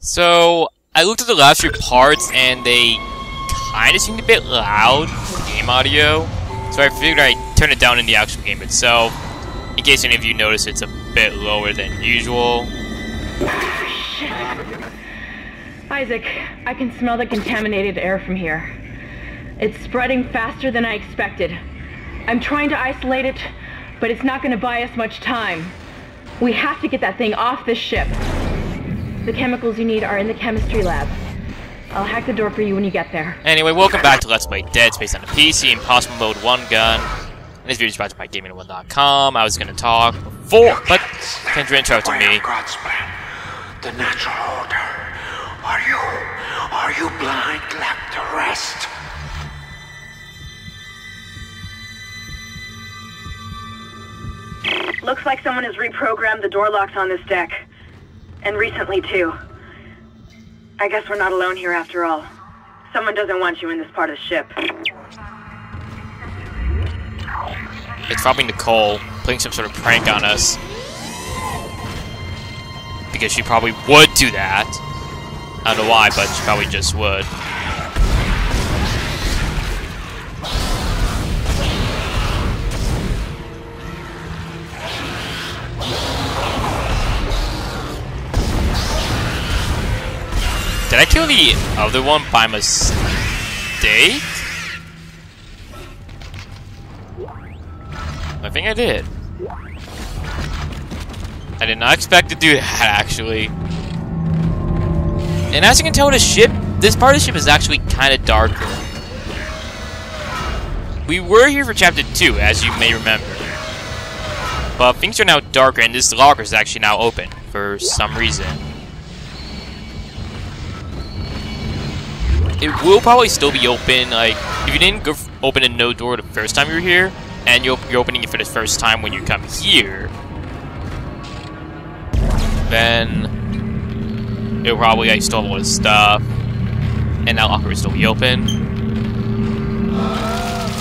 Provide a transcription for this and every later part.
So, I looked at the last few parts, and they kind of seemed a bit loud for game audio. So I figured I'd turn it down in the actual game itself, in case any of you notice it's a bit lower than usual. Shit. Isaac, I can smell the contaminated air from here. It's spreading faster than I expected. I'm trying to isolate it, but it's not going to buy us much time. We have to get that thing off this ship. The chemicals you need are in the chemistry lab. I'll hack the door for you when you get there. Anyway, welcome back to Let's Play Dead Space on the PC in Possible Mode 1 Gun. And this video is sponsored by GamingOne.com. I was going to talk before, but Kendra interrupted me. God's plan, the natural order. Are you blind, left to rest? Looks like someone has reprogrammed the door locks on this deck. And recently, too. I guess we're not alone here after all. Someone doesn't want you in this part of the ship. It's probably Nicole playing some sort of prank on us. Because she probably would do that. I don't know why, but she probably just would. Did I kill the other one by mistake? I think I did. I did not expect to do that, actually. And as you can tell, this part of the ship is actually kind of darker. We were here for Chapter 2, as you may remember. But things are now darker, and this locker is actually now open, for some reason. It will probably still be open, like, if you didn't go open a no door the first time you were here, and you're opening it for the first time when you come here, then it'll probably, like, store all this stuff, and that locker will still be open.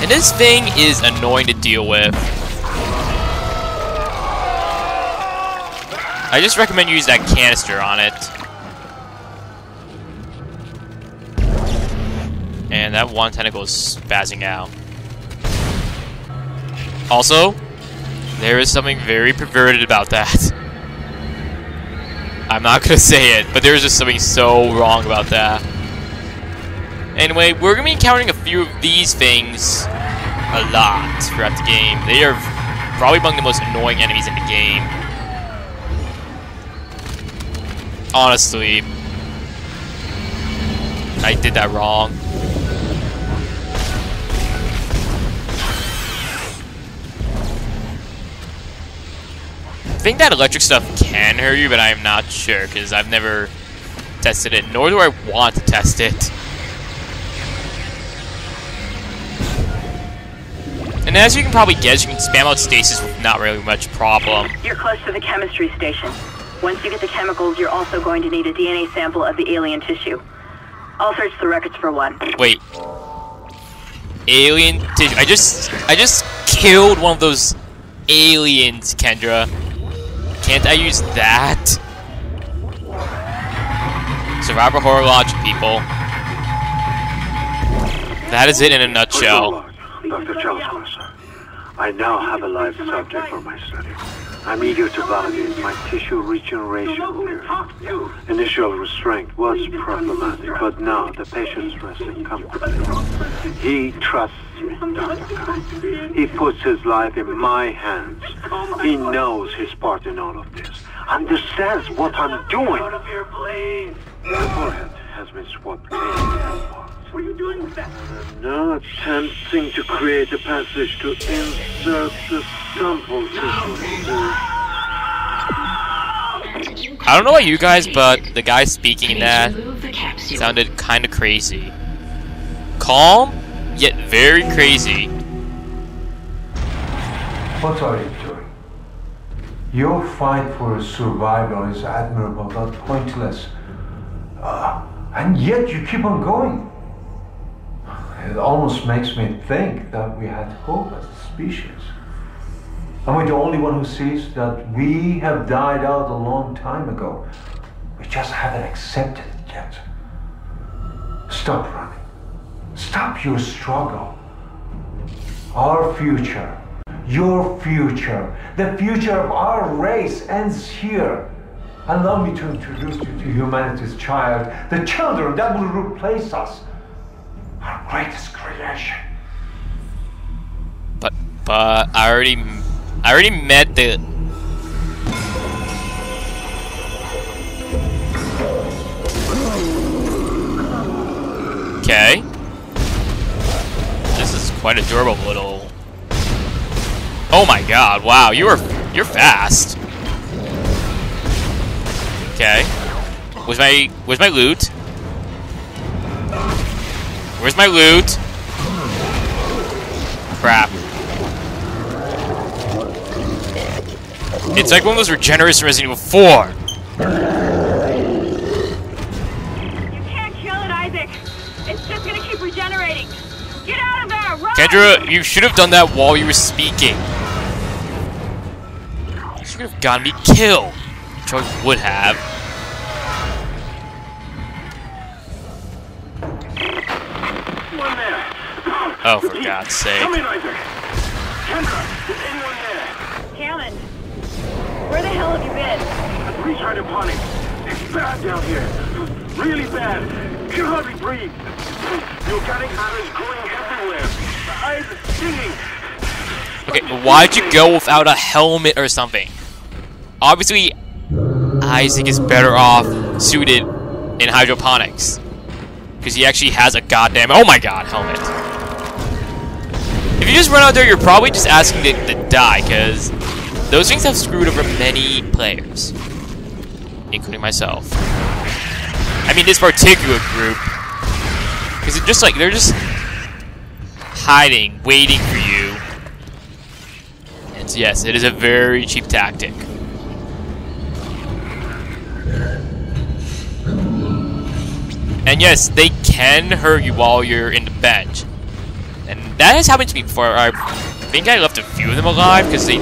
And this thing is annoying to deal with. I just recommend you use that canister on it. And that one tentacle is spazzing out. Also, there is something very perverted about that. I'm not gonna say it, but there's just something so wrong about that. Anyway, we're gonna be encountering a few of these things a lot throughout the game. They are probably among the most annoying enemies in the game. Honestly, I did that wrong. I think that electric stuff can hurt you, but I'm not sure because I've never tested it, nor do I want to test it. And as you can probably guess, you can spam out stasis with not really much problem. You're close to the chemistry station. Once you get the chemicals, you're also going to need a DNA sample of the alien tissue. I'll search the records for one. Wait. Alien tissue. I just killed one of those aliens, Kendra. Can't I use that? Survivor horror logic, people. That is it in a nutshell. Dr. Charles, I now have a live subject for my study. I'm eager to validate my tissue regeneration theory. Initial restraint was problematic, but now the patient's resting comfortably. He trusts me, Dr. Kai. He puts his life in my hands. He knows his part in all of this. Understands what I'm doing. The forehead has been swapped clean and parts. What are you doing with that? I'm now attempting to create a passage to insert the sample tissue. I don't know about you guys, but the guy speaking in that sounded kind of crazy. Calm, yet very crazy. What are you doing? Your fight for survival is admirable but pointless. And yet you keep on going. It almost makes me think that we had hope as a species. Am I the only one who sees that we have died out a long time ago? We just haven't accepted it yet. Stop running. Stop your struggle. Our future, your future, the future of our race ends here. Allow me to introduce you to humanity's child, the children that will replace us, our greatest creation. But I already met the. Okay. This is quite adorable little. Oh my god! Wow, you're fast. Okay. Where's my loot? Where's my loot? Crap. It's like one of those regenerators from Resident Evil 4. You can't kill it, Isaac. It's just gonna keep regenerating. Get out of there! Run! Kendra, you should have done that while you were speaking. You should have gotten me killed. Which I would have. One there. Oh, for God's sake. Come in, Isaac. Kendra, is anyone there? Hammond, where the hell have you been? At Breach Hydroponics. It's bad down here. Really bad. You can hardly breathe. The organic matter is growing everywhere. The eyes are stinging. Okay, why'd you go without a helmet or something? Obviously, Isaac is better off suited in hydroponics. Because he actually has a goddamn, oh my god, helmet. If you just run out there, you're probably just asking to die, because those things have screwed over many players. Including myself. I mean, this particular group. Because it's just like, they're just hiding, waiting for you. And so yes, it is a very cheap tactic. And yes, they can hurt you while you're in the bench. And that has happened to me before. I think I left a few of them alive because they...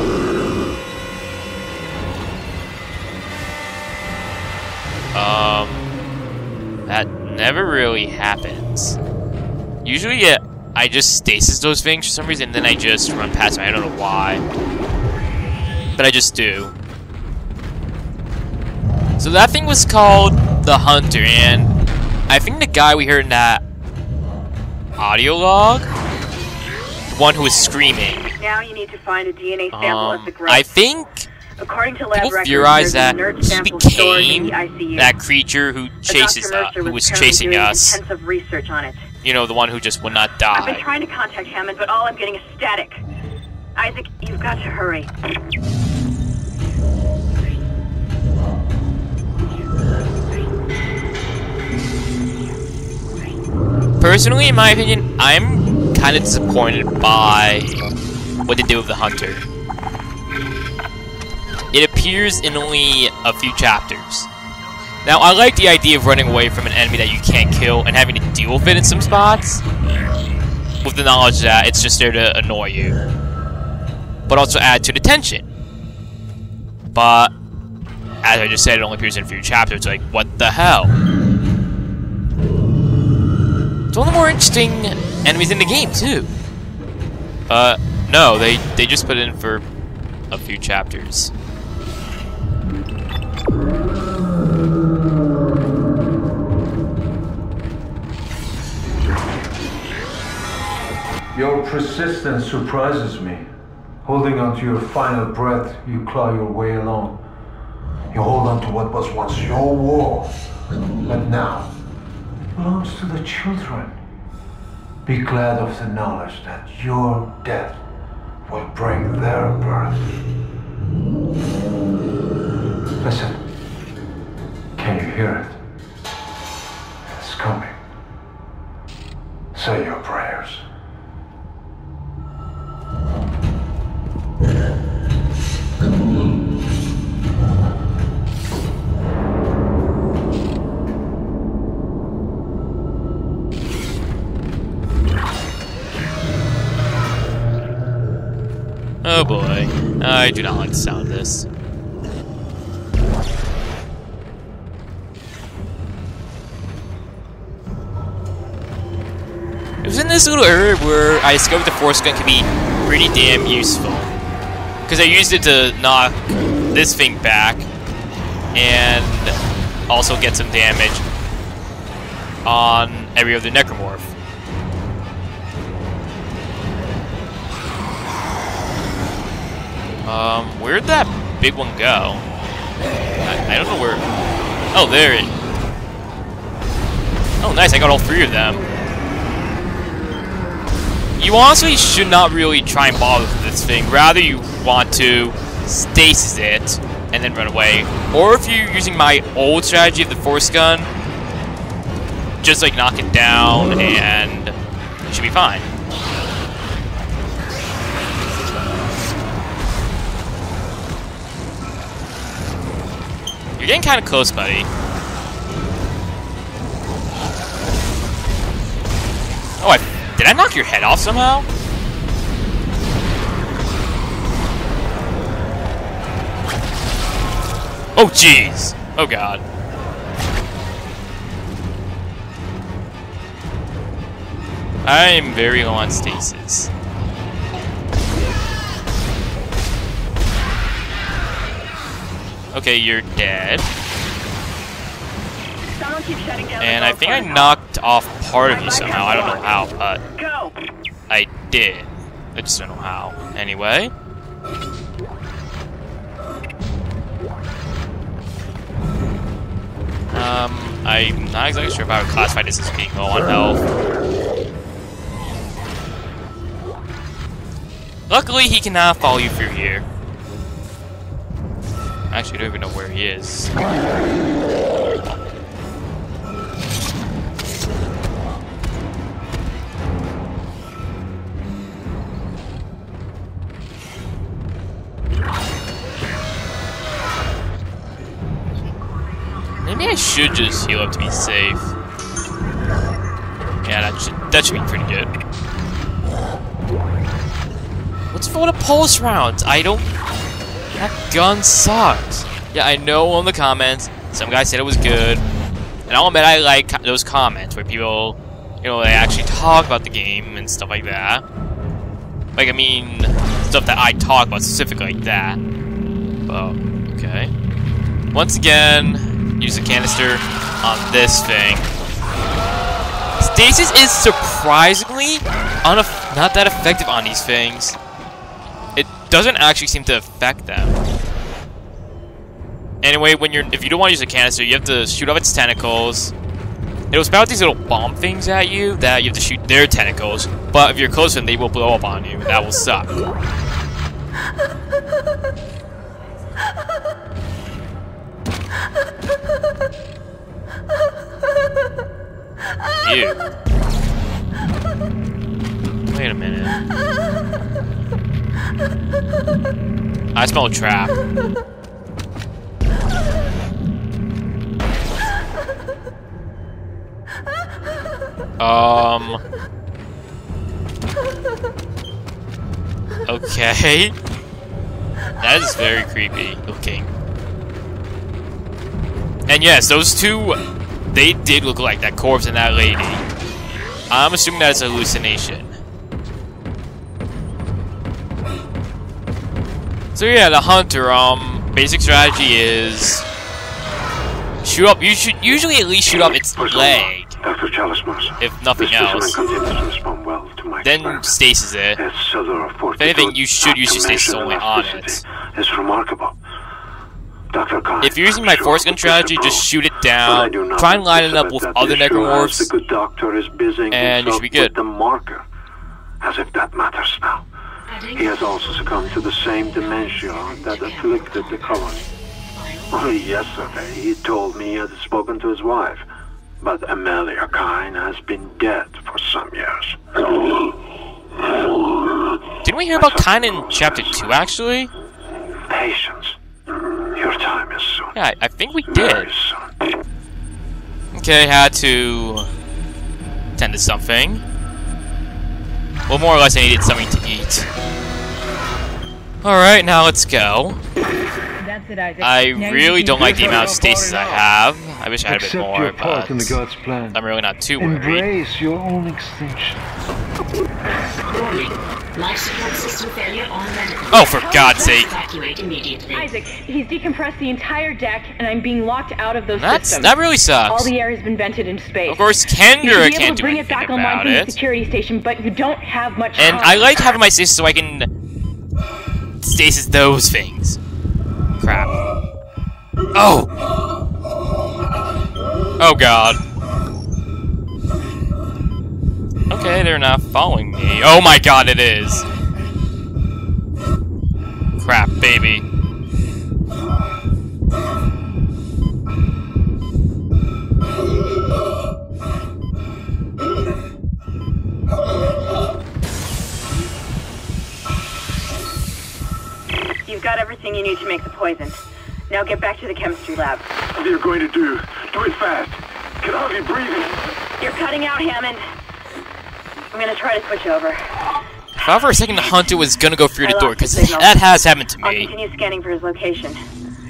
That never really happens. Usually, yeah, I just stasis those things for some reason, and then I just run past them. I don't know why. But I just do. So that thing was called the Hunter, and I think the guy we heard in that audio log, the one who was screaming. Now you need to find a DNA sample of the growth. I think According to lab people records, theorize that there's a he sample stored in became the ICU. that creature who chases us, who was chasing us. Intensive research on it. You know, the one who just would not I've been die. trying to contact Hammond, but all I'm getting is static. Isaac, you've got to hurry. Personally, in my opinion, I'm kind of disappointed by what they did with the Hunter. It appears in only a few chapters. Now, I like the idea of running away from an enemy that you can't kill and having to deal with it in some spots, with the knowledge that it's just there to annoy you, but also add to the tension. But, as I just said, it only appears in a few chapters. It's like, what the hell? It's one of the more interesting enemies in the game, too. No, they just put it in for a few chapters. Your persistence surprises me. Holding on to your final breath, you claw your way along. You hold on to what was once your world, but now belongs to the children. Be glad of the knowledge that your death will bring their birth. Listen. Can you hear it? It's coming. Say your prayers. Oh boy, I do not like the sound of this. was in this little area where I discovered the force gun could be pretty damn useful. Because I used it to knock this thing back and also get some damage on every other necromorph. Where'd that big one go? I don't know where. Oh, there it. Oh, nice, I got all 3 of them. You honestly should not really try and bother with this thing. Rather, you want to stasis it and then run away. Or if you're using my old strategy of the force gun, just like knock it down and you should be fine. You're getting kind of close, buddy. Oh, did I knock your head off somehow? Oh, jeez. Oh, God. I'm very low on stasis. Okay, you're dead. And I think I knocked off part of you somehow. I don't know how, but I did. I just don't know how. Anyway. I'm not exactly sure if I would classify this as being low on health. Luckily, he cannot follow you through here. Actually, I don't even know where he is. Maybe I should just heal up to be safe. Yeah, that should be pretty good. What's for the pulse rounds? I don't... That gun sucks. Yeah, I know in the comments, some guy said it was good. And I'll admit I like those comments where people, you know, they actually talk about the game and stuff like that. Like, I mean, stuff that I talk about specifically like that. Oh, okay. Once again, use a canister on this thing. Stasis is surprisingly not that effective on these things. It doesn't actually seem to affect them. Anyway, if you don't want to use a canister, you have to shoot off its tentacles. It'll spout these little bomb things at you that you have to shoot their tentacles. But if you're close to them, they will blow up on you. That will suck. Ew. Wait a minute. I smell a trap. Okay. That is very creepy looking. And yes, those two, they did look like that corpse and that lady. I'm assuming that it's a hallucination. So yeah, the hunter, basic strategy is shoot up. You should usually at least shoot up its leg, if nothing else. Then stasis it. If anything, you should use your stasis only on it. It's remarkable. If you're using my force gun strategy, just shoot it down. Try and line it up with other necromorphs, and you should be good. The marker, as if that matters now. He has also succumbed to the same dementia that afflicted the colony. Only yesterday, he told me he had spoken to his wife, but Amelia Kine has been dead for some years. Didn't we hear about Kine in Chapter 2, actually? Patience. Your time is soon. Yeah, I think we did. Very soon. Okay, had to tend to something. Well, more or less, I needed something to eat. Alright, now let's go. That's it, Isaac. I Now you really can don't like the do amount of it. stasis I have. I wish I had a bit Accept more, your part but in the God's plan. I'm really not too worried. Embrace your own extinction. Warning. Life support system failure on medical. Oh, for God's sake. Evacuate immediately. Isaac, he's decompressed the entire deck, and I'm being locked out of those systems. That really sucks. All the air has been vented into space. Of course, You should Kendra be able can't to do bring it anything back online about from the it. security station, but you don't have much And time. I like having my stasis so I can stasis those things. Crap. Oh! Oh God. Okay, they're not following me. Oh my God, it is. Crap, baby. You've got everything you need to make the poison. Now get back to the chemistry lab. What are you going to do? Do it fast. Can hardly breathe. You're cutting out, Hammond. I'm gonna try to switch over. I thought for a second the hunter was gonna go through the I door, lost the because signal. that has happened to I'll me. continue scanning for his location.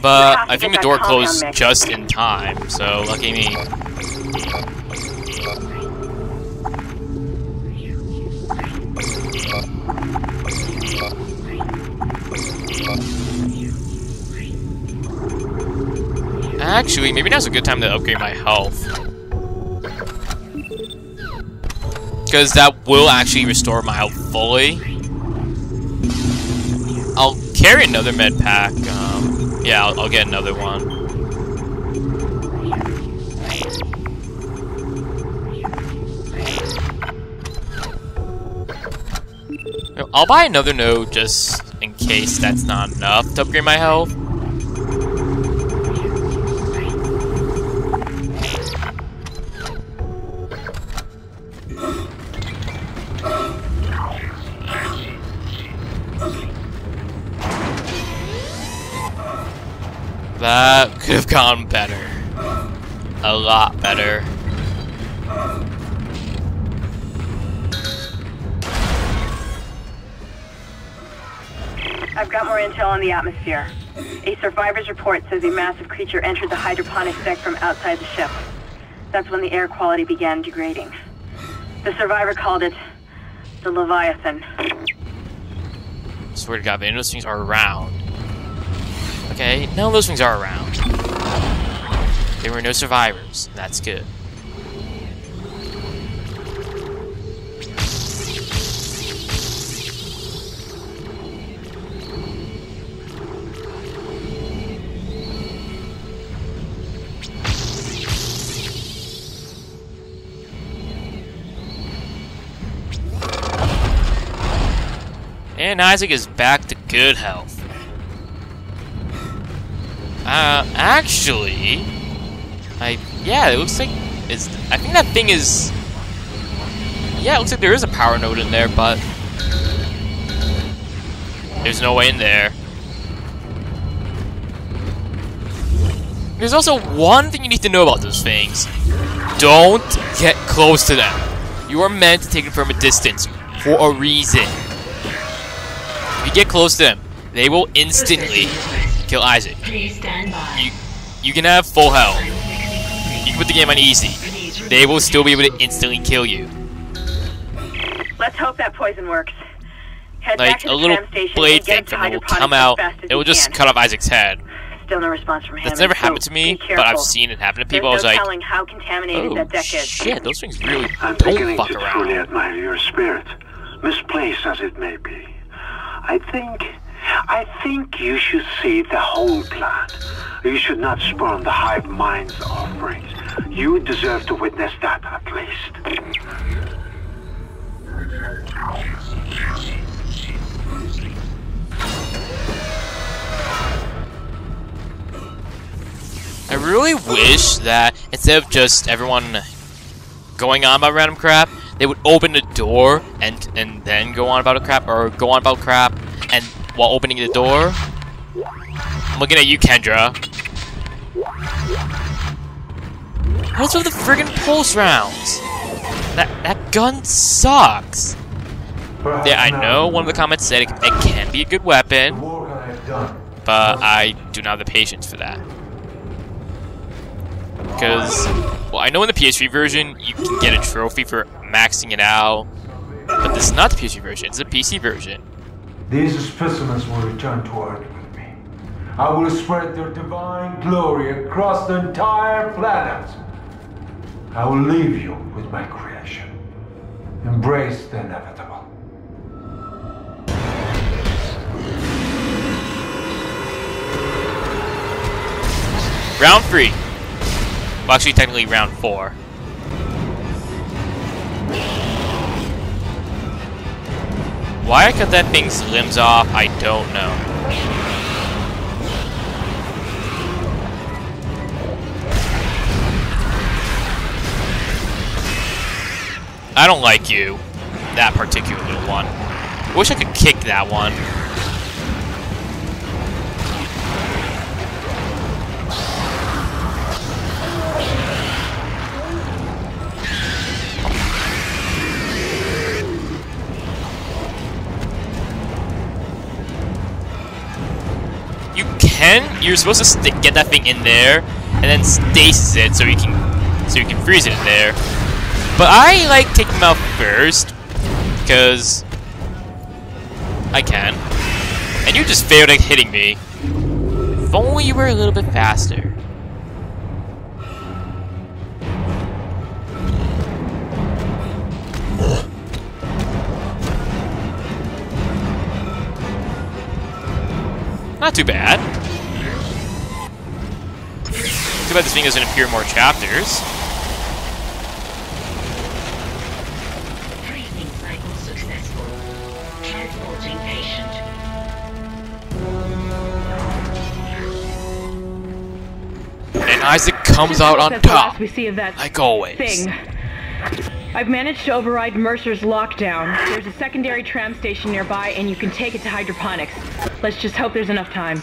But You have to I think get the door that compound closed mix. just in time, so lucky me. Actually, maybe now's a good time to upgrade my health. Because that will actually restore my health fully. I'll carry another med pack. Yeah, I'll get another one. I'll buy another node just in case that's not enough to upgrade my health. That could have gone better. A lot better. I've got more intel on the atmosphere. A survivor's report says a massive creature entered the hydroponics deck from outside the ship. That's when the air quality began degrading. The survivor called it the Leviathan. Swear to God, man, those things are around. Okay, none of those things are around. There were no survivors. That's good. And Isaac is back to good health. Actually, yeah, it looks like I think that thing is, yeah, it looks like there is a power node in there, but there's no way in there. There's also one thing you need to know about those things. Don't get close to them. You are meant to take them from a distance for a reason. If you get close to them, they will instantly kill Isaac. Please stand by. You can have full health. You can put the game on easy. They will still be able to instantly kill you. Let's hope that poison works. Head back Like to a the little tram station blade and get thing to from it will hydroponics come as out. fast as It will you just can. cut off Isaac's head. Still no response from him. That's never so happened to me, be but I've careful. seen it happen to There's people. I was no like, telling how contaminated oh that deck is. shit, those things really I'm don't beginning fuck to truly around. admire your spirit, misplaced as it may be. I think you should see the whole plan. You should not spurn the hive mind's offerings. You deserve to witness that at least. I really wish that instead of just everyone going on about random crap, they would open the door and then go on about a crap, or go on about crap, and while opening the door, I'm looking at you, Kendra. What's with the friggin' pulse rounds? That gun sucks. Perhaps Yeah, I now, know one of the comments said it can be a good the weapon. work I have done but I do not have the patience for that. Because, well, I know in the PS3 version, you can get a trophy for maxing it out, but this is not the PS3 version, it's the PC version. These specimens will return to Earth with me. I will spread their divine glory across the entire planet. I will leave you with my creation. Embrace the inevitable. Round 3. Well, actually, technically round 4. Why I cut that thing's limbs off, I don't know. I don't like you. That particular one. I wish I could kick that one. You're supposed to get that thing in there and then stasis it so you can freeze it in there. But I like taking them out first because I can. And you just failed at hitting me. If only you were a little bit faster. Not too bad. Too bad this thing doesn't appear in more chapters. Breathing cycle successful. Transporting patient. And Isaac comes out on That's the top, last we see of that like always. thing. I've managed to override Mercer's lockdown. There's a secondary tram station nearby, and you can take it to hydroponics. Let's just hope there's enough time.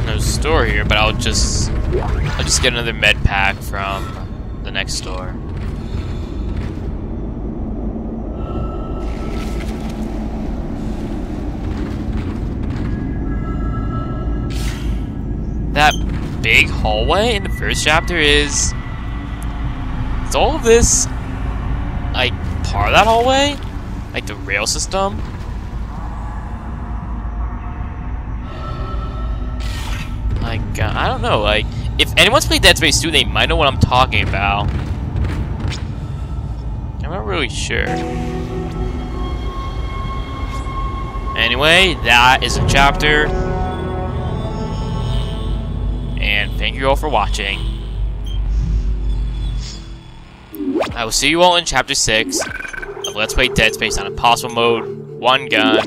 No store here, but I'll just get another med pack from the next store. That big hallway in the first chapter is all of this like part of that hallway? Like the rail system? Like, I don't know, like, if anyone's played Dead Space 2, they might know what I'm talking about. I'm not really sure. Anyway, that is a chapter. And thank you all for watching. I will see you all in Chapter 6 of Let's Play Dead Space on Impossible Mode, One Gun,